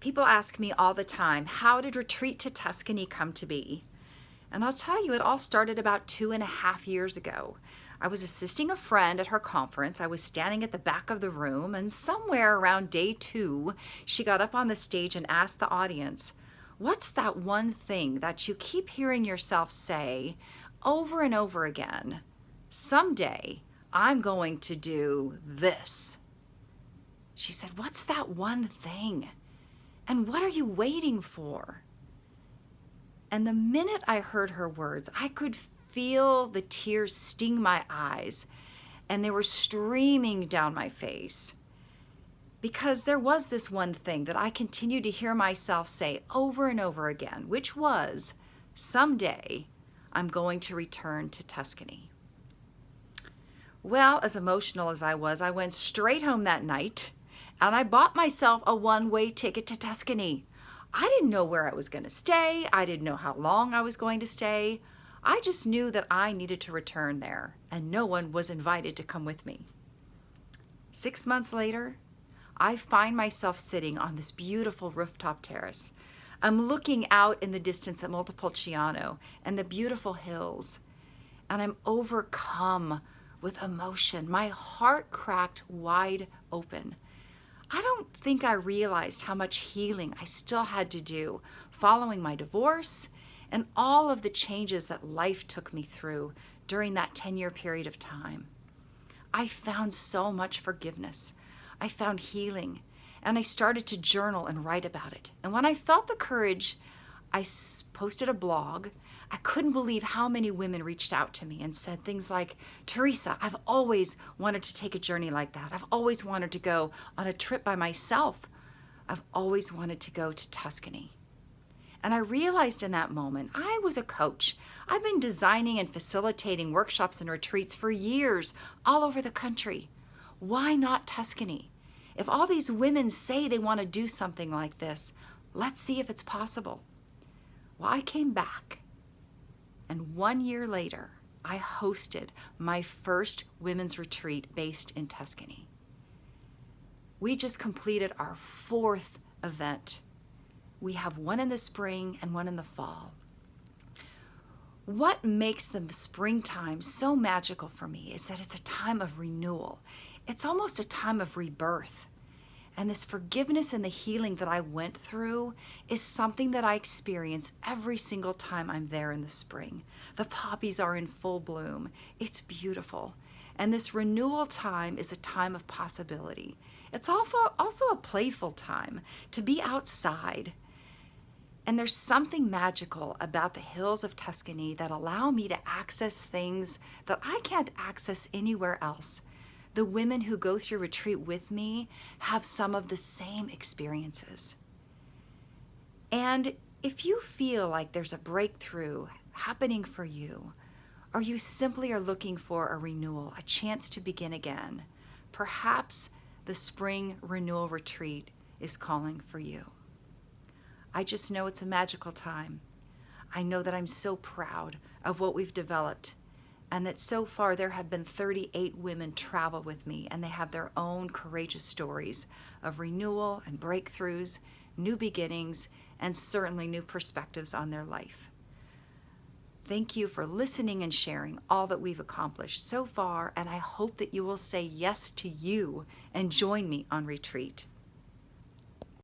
People ask me all the time, how did Retreat to Tuscany come to be? And I'll tell you, it all started about 2.5 years ago. I was assisting a friend at her conference. I was standing at the back of the room, and somewhere around day 2, she got up on the stage and asked the audience, what's that one thing that you keep hearing yourself say over and over again? Someday, I'm going to do this. She said, what's that one thing? And what are you waiting for? And the minute I heard her words, I could feel the tears sting my eyes, and they were streaming down my face. Because there was this one thing that I continued to hear myself say over and over again, which was, someday I'm going to return to Tuscany. Well, as emotional as I was, I went straight home that night and I bought myself a one-way ticket to Tuscany. I didn't know where I was going to stay. I didn't know how long I was going to stay. I just knew that I needed to return there, and no one was invited to come with me. 6 months later, I find myself sitting on this beautiful rooftop terrace. I'm looking out in the distance at Montepulciano and the beautiful hills, and I'm overcome with emotion. My heart cracked wide open. I don't think I realized how much healing I still had to do following my divorce and all of the changes that life took me through during that 10-year period of time. I found so much forgiveness. I found healing, and I started to journal and write about it. And when I felt the courage, I posted a blog. I couldn't believe how many women reached out to me and said things like, Teresa, I've always wanted to take a journey like that. I've always wanted to go on a trip by myself. I've always wanted to go to Tuscany. And I realized in that moment, I was a coach. I've been designing and facilitating workshops and retreats for years all over the country. Why not Tuscany? If all these women say they want to do something like this, let's see if it's possible. Well, I came back, and 1 year later, I hosted my first women's retreat based in Tuscany. We just completed our 4th event. We have one in the spring and one in the fall. What makes the springtime so magical for me is that it's a time of renewal. It's almost a time of rebirth. And this forgiveness and the healing that I went through is something that I experience every single time I'm there in the spring. The poppies are in full bloom. It's beautiful. And this renewal time is a time of possibility. It's also a playful time to be outside. And there's something magical about the hills of Tuscany that allow me to access things that I can't access anywhere else. The women who go through retreat with me have some of the same experiences. And if you feel like there's a breakthrough happening for you, or you simply are looking for a renewal, a chance to begin again, perhaps the spring renewal retreat is calling for you. I just know it's a magical time. I know that I'm so proud of what we've developed, and that so far there have been 38 women travel with me, and they have their own courageous stories of renewal and breakthroughs, new beginnings, and certainly new perspectives on their life. Thank you for listening and sharing all that we've accomplished so far, and I hope that you will say yes to you and join me on retreat.